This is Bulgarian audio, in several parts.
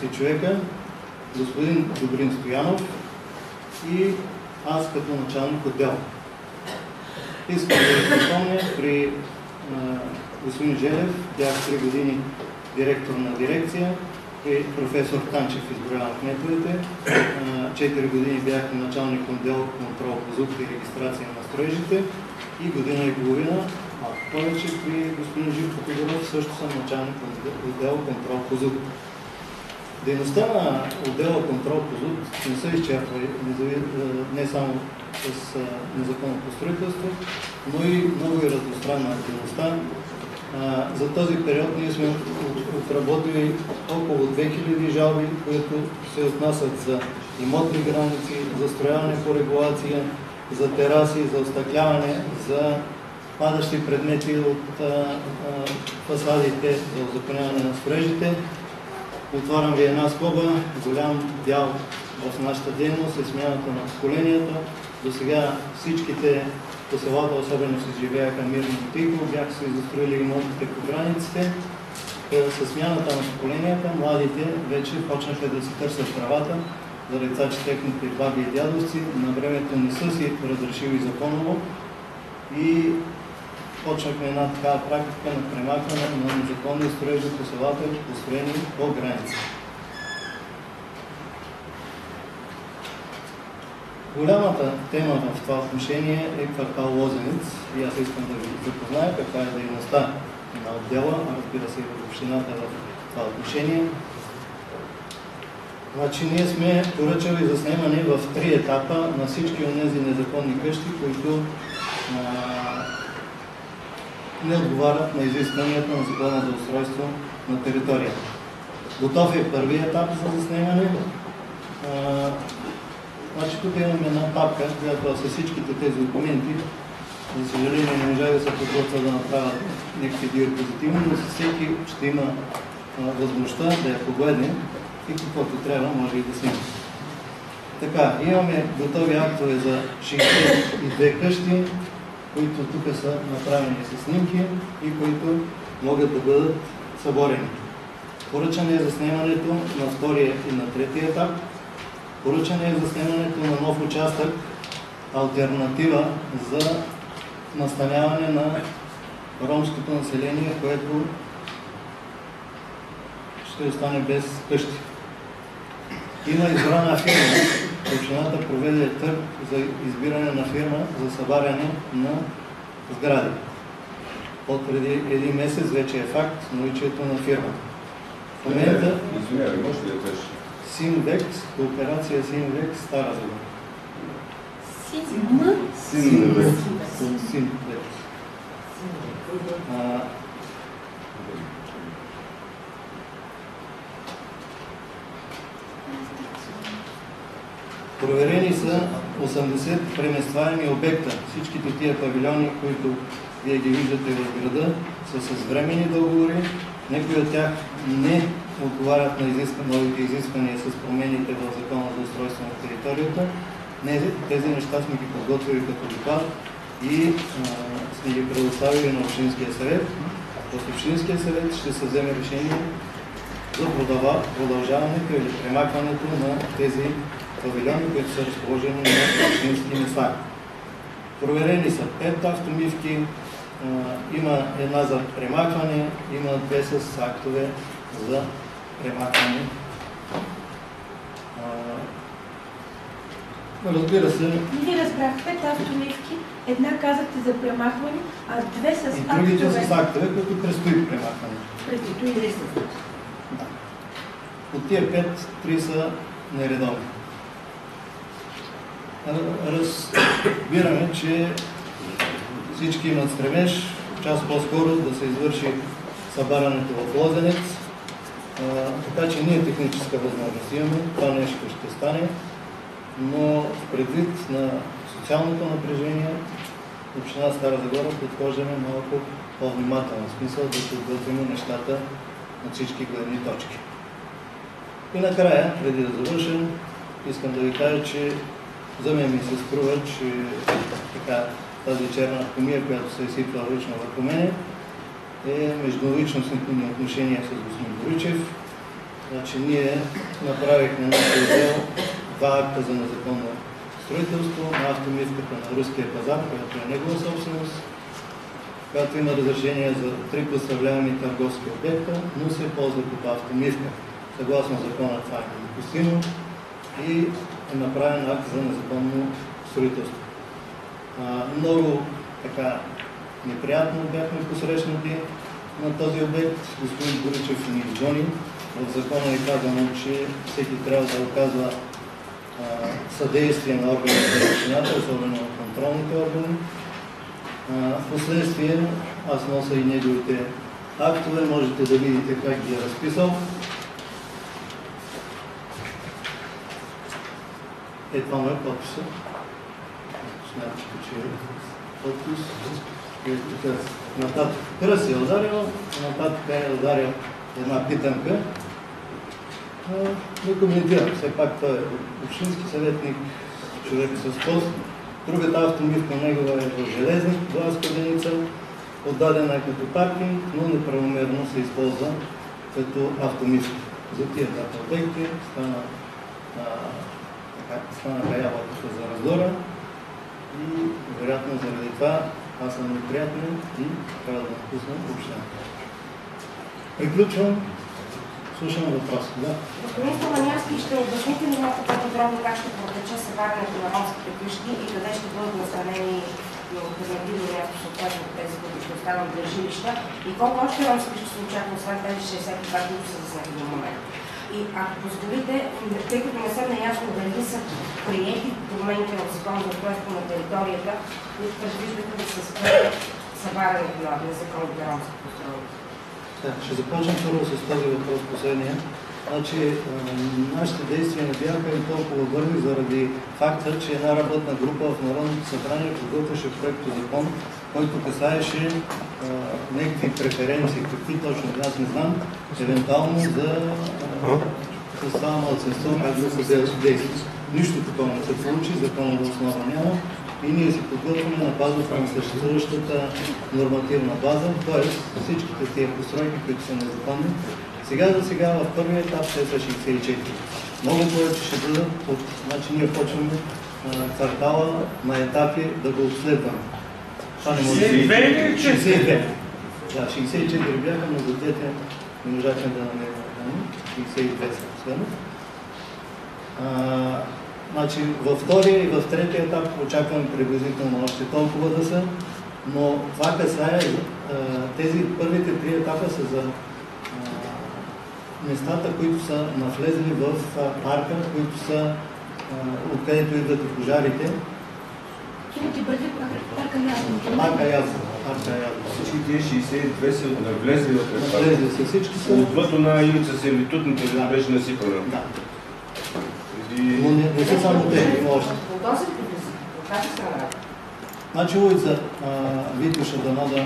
следващите човека, господин Добрин Стоянов и аз като началник отдел. Искам да ви припомня, при господин Желев бях 3 години директор на дирекция, при професор Танчев изброявам кметовете. 4 години бях началник отдел контрол по ЗУП и регистрация на строежите и година и половина, повече при господин Живко Тодоров също съм началник отдел контрол по ЗУП. Дейността на отдела контрол по ЗУП не се изчерпва не само с незаконното строителство, но и много и разностранна дейността. За този период ние сме отработили около 2000 жалби, които се отнасят за имотни граници, за строяване по регулация, за тераси, за остъкляване, за падащи предмети от фасадите, за узаконяване на строежите. Отварям ви една скоба. Голям дял в нашата дейност е смяната на поколенията. До сега всичките по селата особено се живеяха мирно и тихо, бяха се застроили имотите по границите. С смяната на поколенията младите вече почнаха да си търсят правата за деца, че техните баби и дядовци на времето не са си разрешили законово и почнахме една такава практика на премахване на незаконни строежи по селата, построени по граница. Голямата тема в това отношение е квартал Лозенец и аз искам да ви запозная каква е дейността на отдела, а разбира се и в общината в това отношение. Значи ние сме поръчали заснемане в 3 етапа на всички от тези незаконни къщи, които не отговарят на изискванията на Закона за устройство на територията. Готов е първият етап за заснемане. Значи тук имаме една папка, която с всичките тези документи, за съжаление не можа да се подготвя да направят някакви диапозитивни, но всеки ще има възможността да я погледне и каквото трябва може и да снима. Така, имаме готови актове за 62 къщи, които тук са направени с снимки и които могат да бъдат съборени. Поръчане е заснемането на втория и на третия етап. Поръчане е заснемането на нов участък, алтернатива за настаняване на ромското население, което ще остане без къщи. Има избрана фирма. Общината проведе търг за избиране на фирма за събаряне на сгради. От преди 1 месец вече е факт наличието на фирма. В момента Синвекс, кооперация Синвекс, Стара Загора. Синвекс. Проверени са 80 преместваеми обекта. Всичките тия павилиони, които вие ги виждате в града, са с временни договори. Някои от тях не отговарят на новите изисквания с промените в Закона за устройство на територията. Тези неща сме ги подготвили като доклад и сме ги предоставили на Общинския съвет. В Общинския съвет ще се вземе решение за продължаването или премахването на тези павилиони, които са разположени на общински места. Проверени са 5 автомивки, има една за премахване, има 2 с актове за премахване. Разбира се... Ние разбрах 5 автомивки, една казахте за премахване, а 2 с актове. И другите с актове, които предстои премахване. Предстои ли са? Да. От тия 5, 3 са нередовни. Разбираме, че всички имат стремеж час по-скоро да се извърши събарянето в Лозенец. Така че ние техническа възможност имаме, това нещо ще стане, но предвид на социалното напрежение, община Стара Загора подхождаме малко по-внимателно, в смисъл да подготвим нещата на всички гледни точки. И накрая, преди да завършим, искам да ви кажа, че за мен ми се струва, че така, тази черна помия, която се изсипва ръчно върху мене, е междуличностните ни отношения с господин Боричев. Значи ние направихме нашия отдел 2 акта за незаконно строителство на автомивката на руския пазар, която е негова собственост, която има разрешение за 3 представляеми търговски обекта, но се ползва като автомивка. Съгласно закона това е недопустимо и е направен акт за незаконно строителство. Много така неприятно бяхме посрещнати на този обект. Господин Боричев ни изгони. В закона е казано, че всеки трябва да оказва съдействие на органите на общината, особено на контролните органи. Впоследствие аз нося и неговите актове, можете да видите как ги е разписал. Това му е подписа. Смятате, че е подпис. Нататък кръст е ударил, нататък е ударил една питанка. Не коментирам, все пак той е общински съветник, човек с пост. Другата автомивка негова е в Железник, Главска Деница, отдадена е като паркинг, но неправомерно се използва като автомивка. За тия двата обекти станаха ябълката за раздора и вероятно заради това аз съм неприятен и трябва да напусна общината. Приключвам. Слушам въпроса. Да. Господин Стаманявски, ще обясните ли малко по-подробно как ще протече събарянето на ромските къщи и къде ще бъдат настанени и альтернативно място съответно от тези, които ще останат для жилища и колко още ромски къщи се очаква, освен тези 60, които са заснети до момента. И ако позволите, тъй като не съм наясно дали са приети промените в закон за устройство на територията, които предвиждаха да се спре събарянето на незаконните ромски постройки. Ще започнем първо с този въпрос последния. Значи, нашите действия не бяха и толкова бързи заради факта, че една работна група в Народното събрание подготвяше проекто закон, който касаеше някакви преференции, какви точно, аз не знам, евентуално за това малцинство, как да се действа. Нищо такова не се получи, законова основа няма и ние си подготвяме на базата на съществуващата нормативна база, т.е. всичките тия постройки, които са незаконни. Сега за сега в първия етап те са 64. Много повече ще бъдат, значи ние почваме квартала на етапи да го обследваме. 62. Да, 64 бяха, но за двете не можахме да намерим. 62 са последно. Значи, във втория и в третия етап очакваме приблизително още толкова да са, но това касае, тези първите 3 етапа са за местата, които са навлезли в парка, които са откъдето идват и пожарите. Парка Язва. Всички тия 62 са навлезли в парка. Навлезли са всички са. Отвъд на ивица сервитутната беше насипана. Да. Но не са само те, има още. Значи улица Витоша Данода,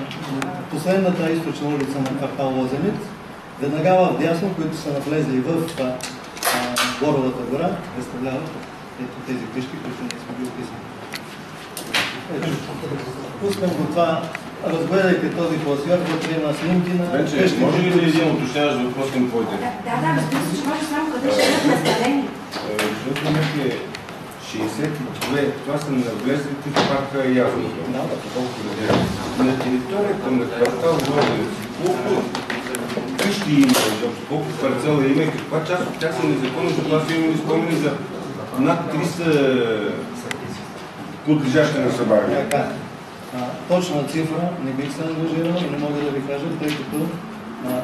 последната източна улица на квартал Лозенец, веднага в дясно, които са навлезли в Боровата гора, представляват ето тези къщи, които ние сме ги описали. Пускам го това, разгледайте този класиор, вътре има снимки на къщите. Може ли да един уточняваш въпрос към твоите? Да, разбира се, че може само къде ще бъдат настанени. Защото имате 62, това са навлезли в парка Язва. На територията на квартал Лозенец, колко къщи има, колко парцела има и каква част от тях са незаконни, защото аз имам изпълнени за над 300 подлежащи на събаряне. Точна цифра не бих се ангажирал и не мога да ви кажа, тъй като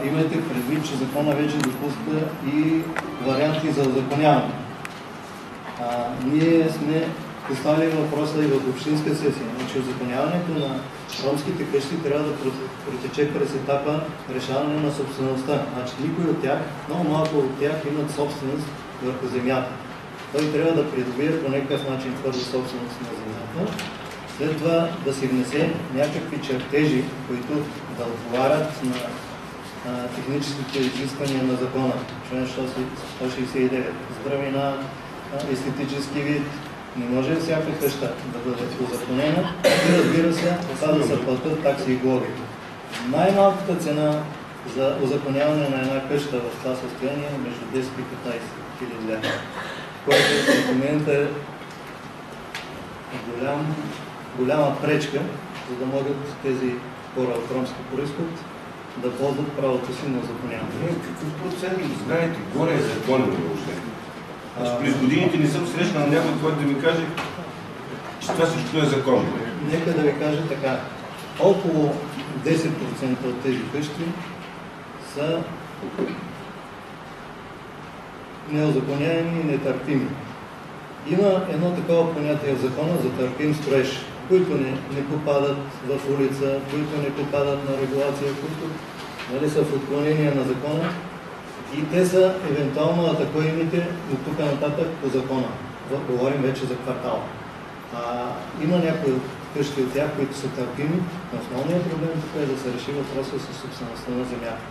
имайте предвид, че закона вече допуска и варианти за узаконяване. Ние сме поставили въпроса и в общинска сесия, че узаконяването на ромските къщи трябва да протече през етапа решаване на собствеността. Значи никой от тях, много малко от тях имат собственост върху земята. Той трябва да придобие по някакъв начин първо собственост на земята, след това да си внесе някакви чертежи, които да отговарят на техническите изисквания на закона. Член 169. Здравина, естетически вид. Не може всяка къща да бъде узаконена и разбира се, това да се платят такси и глоби. Най-малката цена за узаконяване на една къща в това състояние между 10 и 15 хиляди лева, което в момента е голяма пречка, за да могат тези хора от ромски произход да ползват правото си на узаконяване. Какъв процент, знаете, горе е законен въобще? През годините не съм срещнал някой, който да ми каже, че това всичко е законно. Нека да ви кажа така. Около 10% от тези къщи са неузаконяеми и нетърпими. Има едно такова понятие в закона за търпим строеж, които не попадат в улица, които не попадат на регулация, които са в отклонение на закона и те са евентуално атакуемите от тук нататък по закона. Говорим вече за квартал. Има някои къщи от тях, които са търпими, но основният проблем тук е да се реши въпроса с собствеността на земята.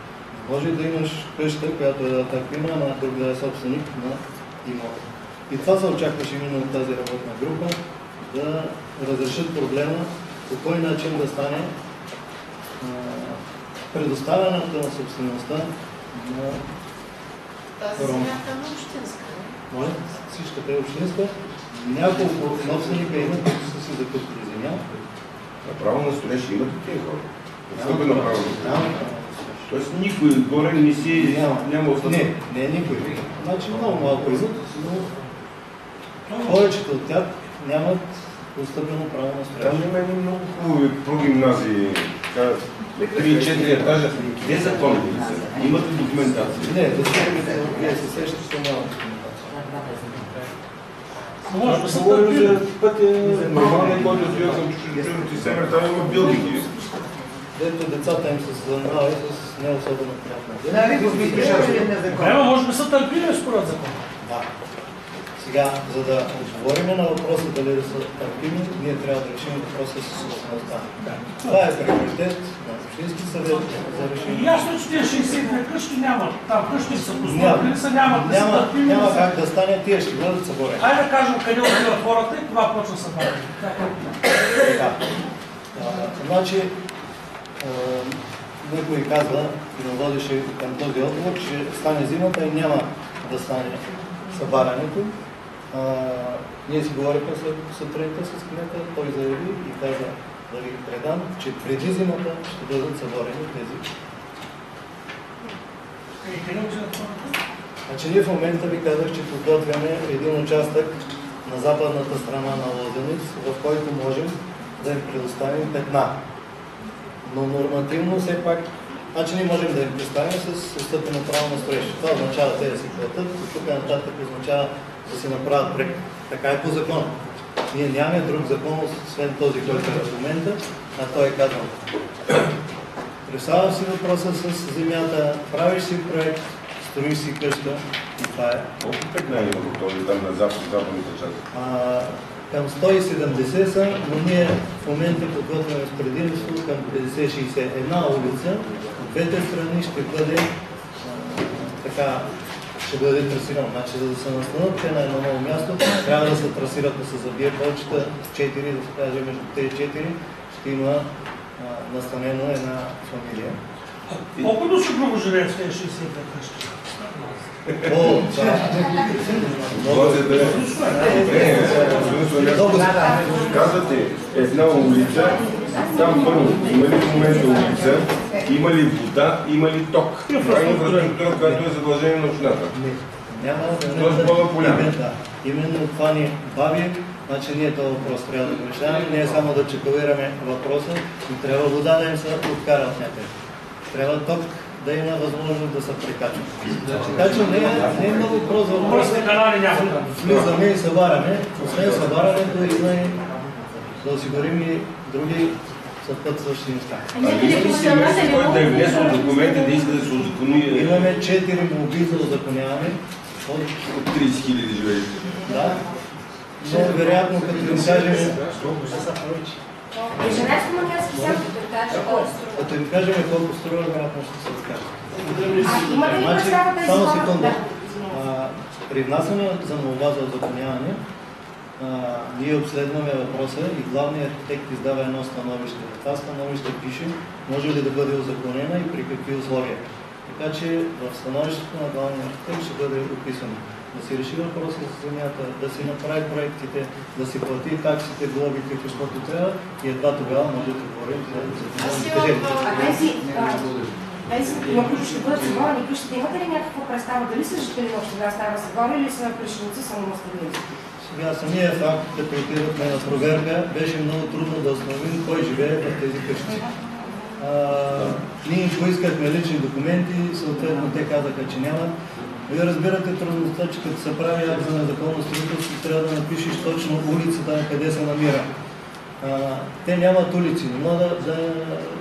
Може да имаш къща, която е търпима, а друг да е собственик на имота. И това се очакваше именно от тази работна група, да разрешат проблема, по кой начин да стане предоставянето на собствеността на земята е общинска. Моля, всичката е общинска. Няколко собственика имат, които са си закупили земя. Право на строеж имат такива хора. Особено право на строеж. Няма. Тоест никой горе не си няма остатък. Не никой. Значи много малко имат, но повечето от тях нямат отстъпено право на строеж. Там има едни много хубави прогимназии, 3-4 етажа. Те законни ли са? Имат ли документация? Не, да се сещате, няма документация. Може да се говори за пътя, нормалния, който отива към чужденците и семер, там има билдинги. Дето децата им се занимават с не особено приятна. Ема, може би са търпими според закона. Да. Сега, за да отговорим на въпроса дали да са търпими, ние трябва да решим въпроса с собствеността. Това е приоритет на Общински съвет за решение. Ясно, че тия 62 къщи нямат. Там къщи са построени, са нямат да са търпими. Няма как да стане, тия ще бъдат съборени. Хайде да кажем къде отиват хората и това почва съборени. Така. Значи, някой казва и наводеше към този отговор, че стане зимата и няма да стане събарянето. Ние си говорихме сутринта с кмета, той заяви и каза да ви предам, че преди зимата ще бъдат съборени тези. И къде отиват хората? Значи ние в момента ви казах, че подготвяме един участък на западната страна на Лозенец, в който можем да им предоставим петна. Но нормативно все пак, значи ние можем да им представим с отстъпено право на строеж. Това означава те да си платят, и тук нататък означава да си направят проект. Така е по закон. Ние нямаме друг закон, освен този, който е в момента, а той е казан. Представяш си въпроса с земята, правиш си проект, строиш си къща и това е. Колко петна има този там на западната част? Към 170 са, но ние в момента подготвяме с предимство към 50-60. Една улица от двете страни ще бъде трасирана. Значи, за да се настанат те на едно ново място, трябва да се трасират, да се забие полчета 4, да се каже между тези 4, ще има настанено една фамилия. Колко души грубо живеят в тези 62 къщи? Казвате, една улица, там първо, има ли в момента улица, има ли вода, има ли ток? Това е инфраструктура, която е задължение на общината. Няма. Именно това ни бави, значи ние този въпрос трябва да го решаваме, не е само да чекалираме въпроса, но трябва вода да им се откара от някъде. Трябва ток да има възможност да се прекачва. Така че не е много прост въпрос. Влизаме и събаряме. Освен събарянето има и да осигурим и други съпътстващи неща. Който да е внесъл документи, да иска да се узакони. Имаме 4 молби за узаконяване. От 30 000 живеещи. Да. Но вероятно, като им кажем... Като им кажем колко струва, вероятно ще се разкаже. Само секунда. При внасяне за молба за узаконяване, ние обследваме въпроса и главният архитект издава едно становище. Това становище пише, може ли да бъде узаконена и при какви условия. Така че в становището на главния архитект ще бъде описано да си реши въпроса за земята, да си направи проектите, да си плати таксите, глобите, каквото трябва и едва тогава може да говорим за тези, които ще бъдат съборени къщите, имате ли някаква представа дали са жители на община Стара Загора или са пришелци самонастанили? Сега самия факт, като отидохме на проверка, беше много трудно да установим кой живее в тези къщи. Ние поискахме лични документи, съответно те казаха, че нямат. Вие разбирате трудността, че като се прави акт за незаконно строителство, трябва да напишеш точно улицата, къде се намира. Те нямат улици, но да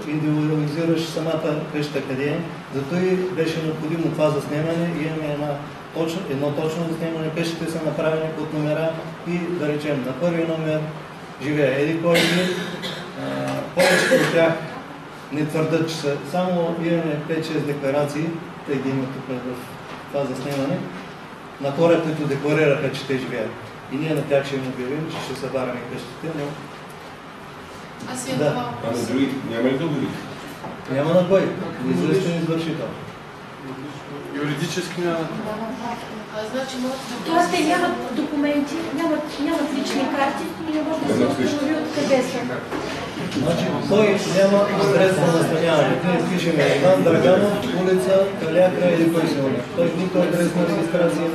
индивидуализираш самата къща къде е. Зато и беше необходимо това заснемане и имаме едно точно заснемане. Къщите са направени под номера и да речем на първи номер живее еди кой си. Повечето от тях не твърдат, че са. Само имаме 5-6 декларации, те ги имат тук в това заснемане, на хора, които декларираха, че те живеят. И ние на тях ще им обявим, че ще събараме къщите, но... Аз имам това въпрос. А на други няма ли договори? Няма на кой? Неизвестен извършител. Юридически няма. Значи Тоест те нямат документи, нямат лични карти и не може да се установи откъде са. Значи той няма адрес на настаняване. Ние пишем Иван Драганов, улица Калякра или кой се води. Той нито адрес на регистрация.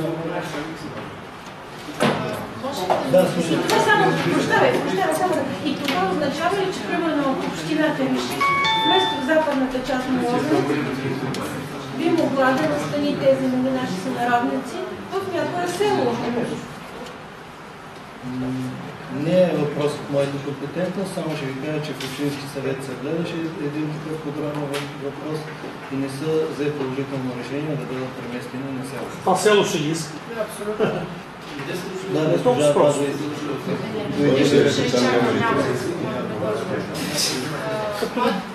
Да, слушай. Това само, прощавай, само. И това означава ли, че примерно общината реши, вместо в западната част на Лозенец, би могла да настани тези наши сънародници в някое село? Не е въпрос от моята компетентност, само ще ви кажа, че в Общински съвет се гледаше един такъв подробен въпрос и не са взе положително решение да бъдат преместени на село. Това село ще ги иска. Да, не служа просто.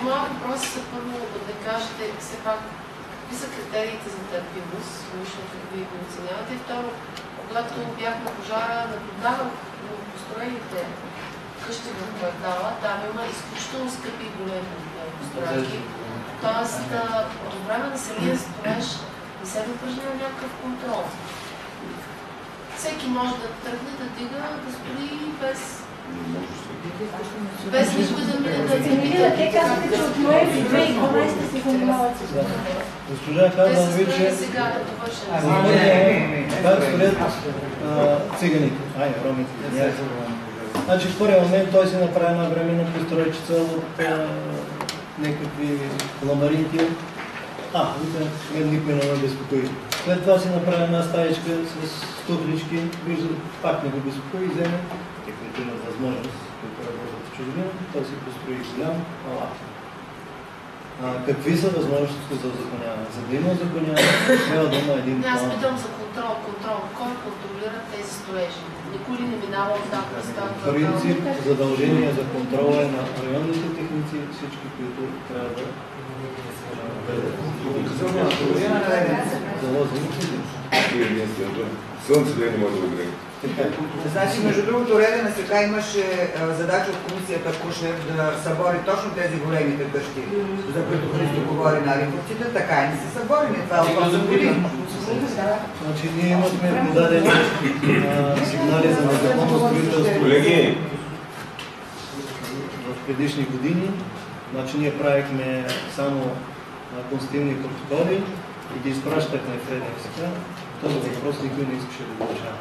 Моят въпрос е първо да кажете все пак какви са критериите за търпимост, защото вие го оценявате. И второ, когато бях на пожара, наблюдавах построените къщи в квартала, там има изключително скъпи и големи постройки. Тоест, по време на самия строеж не се упражнява някакъв контрол. Всеки може да тръгне, да дига, да строи без никой да мине да Емилия, те казвате, че от ноември 2012 се занимават с това. Госпожа казвам ви, че как строят циганите, ромите. Значи в първия момент той си направи една временна постройчица от някакви ламаринки. Никой не ме безпокои. След това си направи една стаечка с тухлички, вижда, пак не го безпокои, вземе, тъй като има възможност, които работят в чужбина, той си построи голям палат. Какви са възможностите за узаконяване? За да има узаконяване, трябва да има един план. Аз питам за контрол. Кой контролира тези строежи? Никой ли не минава от там да става? Принцип, задължение за контрола е на районните техници, всички, които трябва да заложени. Слънцето не може да грее. Значи, между другото, РДН сега имаше задача от комисията Кушев да събори точно тези големите къщи, за които Христо говори на Риховците, така и не са съборени. Това от 8 години. Значи ние имахме подадени сигнали за незаконно строителство в предишни години. Значи ние правихме само констативни протоколи и ги изпращахме в РДН. Този въпрос никой не искаше да го решава.